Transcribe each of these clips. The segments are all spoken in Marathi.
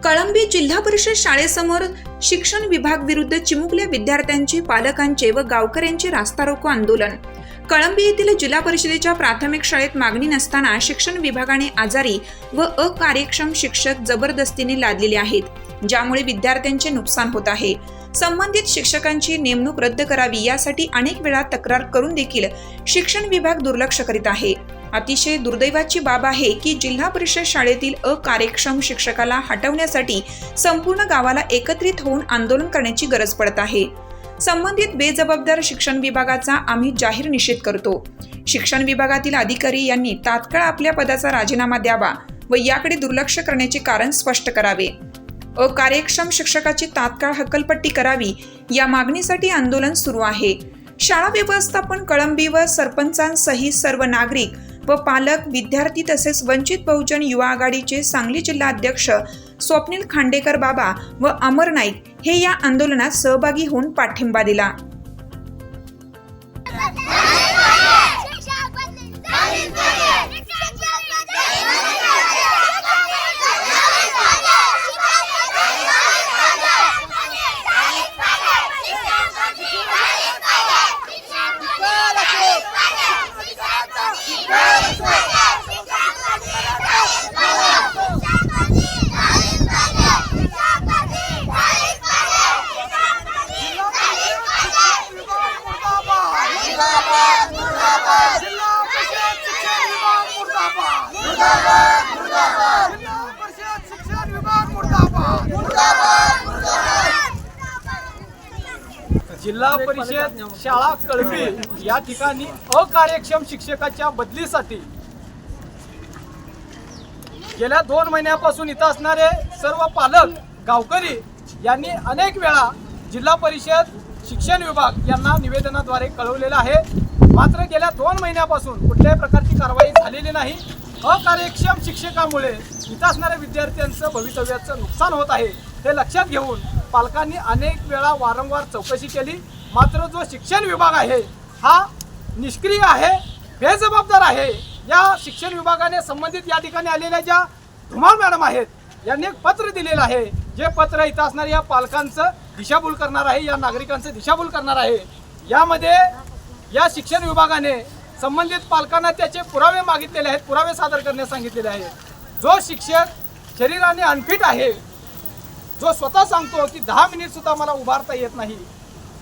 कळंबी जिल्हा परिषद शाळेसमोर शिक्षण विभाग विरुद्ध चिमुकल्या विद्यार्थ्यांचे, पालकांचे व गावकऱ्यांचे रास्ता रोको आंदोलन। कळंबी येथील जिल्हा परिषदेच्या प्राथमिक शाळेत मागणी नसताना शिक्षण विभागाने आजारी व अकार्यक्षम शिक्षक जबरदस्तीने लादलेले आहेत, ज्यामुळे विद्यार्थ्यांचे नुकसान होत आहे। संबंधित शिक्षकांची नेमणूक रद्द करावी यासाठी अनेक वेळा तक्रार करून देखील शिक्षण विभाग दुर्लक्ष करीत आहे। अतिशय दुर्दैवाची बाब आहे की जिल्हा परिषद शाळेतील अकार्यक्षम शिक्षकाला हटवण्यासाठी संपूर्ण गावाला एकत्रित होऊन आंदोलन करण्याची गरज पडत आहे। संबंधित बेजबाबदार शिक्षण विभागाचा आम्ही जाहीर निषेध करतो। शिक्षण विभागातील अधिकारी यांनी तात्काळ आपल्या पदाचा राजीनामा द्यावा व याकडे दुर्लक्ष करण्याचे कारण स्पष्ट करावे। अकार्यक्षम शिक्षकाची तात्काळ हकालपट्टी करावी या मागणीसाठी आंदोलन सुरू आहे। शाळा व्यवस्थापन कळंबी व सरपंचांसहित सर्व नागरिक व पालक, विद्यार्थी तसेच वंचित बहुजन युवा आघाडीचे सांगली जिल्हा अध्यक्ष स्वप्नील खांडेकर बाबा व अमर नाईक हे या आंदोलनात सहभागी होऊन पाठिंबा दिला। जिल्हा परिषद शाळा कळंबी या ठिकाणी अकार्यक्षम शिक्षकाच्या बदलीसाठी गेल्या 2 महिन्यापासून इथं असणारे सर्व पालक, गावकरी यांनी अनेक वेळा जिल्हा परिषद शिक्षण विभाग यांना निवेदनाद्वारे कळवलेलं आहे। मात्र गेल्या 2 महिन्यापासून कुठल्याही प्रकारची कारवाई झालेली नाही। अकार्यक्षम शिक्षकामुळे इथं असणाऱ्या विद्यार्थ्यांचं भवितव्याचं नुकसान होत आहे, हे लक्षात घेऊन पालकांनी अनेक वेळा वारंवार चौकशी केली। मात्र जो शिक्षण विभाग आहे हा निष्क्रिय आहे, बेजबाबदार आहे। या शिक्षण विभागाने संबंधित या ठिकाणी आलेल्या ज्या धुमाळ मॅडम आहेत यांनी एक पत्र दिलेलं आहे, जे पत्र इथं असणाऱ्या या पालकांचं दिशाभूल करणार आहे, या नागरिकांचं दिशाभूल करणार आहे। यामध्ये या शिक्षण विभागाने संबंधित पालकांना त्याचे पुरावे मागितलेले आहेत, पुरावे सादर करण्यास सांगितलेले आहेत। जो शिक्षक शरीराने अनफिट आहे, जो स्वतः सांगतो की 10 मिनिट सुद्धा मला उभारता येत नाही,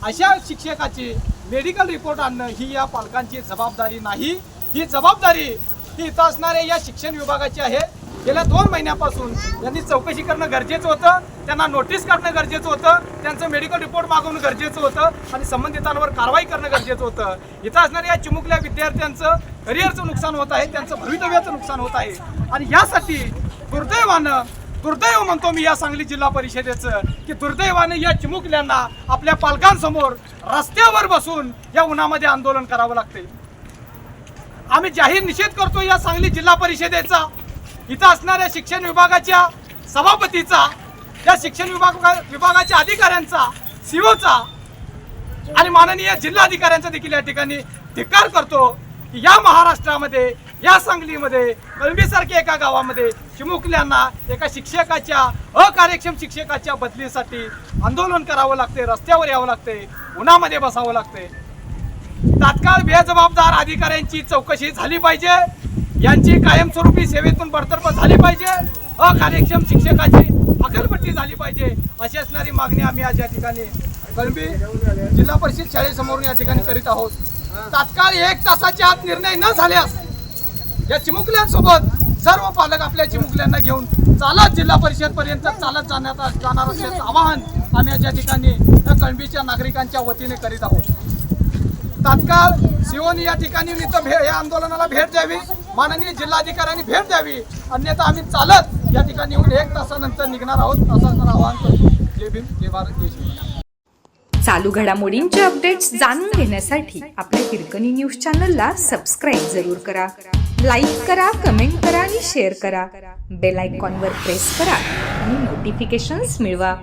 अशा शिक्षकाची मेडिकल रिपोर्ट आणणं ही या पालकांची जबाबदारी नाही। ही जबाबदारी ही इथं असणाऱ्या या शिक्षण विभागाची आहे। गेल्या 2 महिन्यापासून यांनी चौकशी करणं गरजेचं होतं, त्यांना नोटीस काढणं गरजेचं होतं, त्यांचं मेडिकल रिपोर्ट मागवणं गरजेचं होतं आणि संबंधितांवर कारवाई करणं गरजेचं होतं। इथं असणाऱ्या या चिमुकल्या विद्यार्थ्यांचं करिअरचं नुकसान होत आहे, त्यांचं भवितव्याचं नुकसान होत आहे आणि यासाठी दुर्दैव म्हणतो मी या सांगली जिल्हा परिषदेचं की दुर्दैवाने या चिमुकल्यांना आपल्या पालकांसमोर रस्त्यावर बसून या उन्हामध्ये आंदोलन करावं लागते। आम्ही जाहीर निषेध करतो या सांगली जिल्हा परिषदेचा, इथं असणाऱ्या शिक्षण विभागाच्या सभापतीचा, या शिक्षण विभागाच्या अधिकाऱ्यांचा, सीओचा आणि माननीय जिल्हाधिकाऱ्यांचा देखील या ठिकाणी धिक्कार करतो की या महाराष्ट्रामध्ये, या सांगलीमध्ये, कळंबीसारख्या एका गावामध्ये चिमुकल्यांना एका शिक्षकाच्या, अकार्यक्षम शिक्षकाच्या बदलीसाठी आंदोलन करावं लागते, रस्त्यावर यावं लागते, उन्हामध्ये बसावं लागते। तात्काळ बेजबाबदार अधिकाऱ्यांची चौकशी झाली पाहिजे, यांची कायमस्वरूपी सेवेतून बडतर्फ झाली पाहिजे, अकार्यक्षम शिक्षकाची हकालपट्टी झाली पाहिजे, अशी असणारी मागणी आम्ही आज या ठिकाणी कळंबी जिल्हा परिषद शाळेसमोरून या ठिकाणी करीत आहोत। तात्काळ 1 तासाच्या आत निर्णय न झाल्यास या चिमुकल्यांसोबत सर्व पालक आपल्या चिमुकल्यांना घेऊन चालत जिल्हा परिषद पर्यंत चालत जाणार असल्याचं आवाहन आम्ही या ठिकाणी कळंबीच्या नागरिकांच्या वतीने करीत आहोत। तात्काळ सीओनी या ठिकाणी या आंदोलनाला भेट द्यावी, माननीय जिल्हाधिकाऱ्यांनी भेट द्यावी, अन्यथा आम्ही चालत या ठिकाणी येऊन 1 तासानंतर निघणार आहोत, असं आवाहन करतो। जय भीम, जय भारत, जय शिवराय। चालू घडामोडींचे अपडेट्स जाणून घेण्यासाठी आपल्या हिरकणी न्यूज चॅनलला सबस्क्राईब जरूर करा, लाईक करा, कमेंट करा, आणि शेअर करा. बेल आयकॉनवर प्रेस करा आणि नोटिफिकेशन्स मिळवा.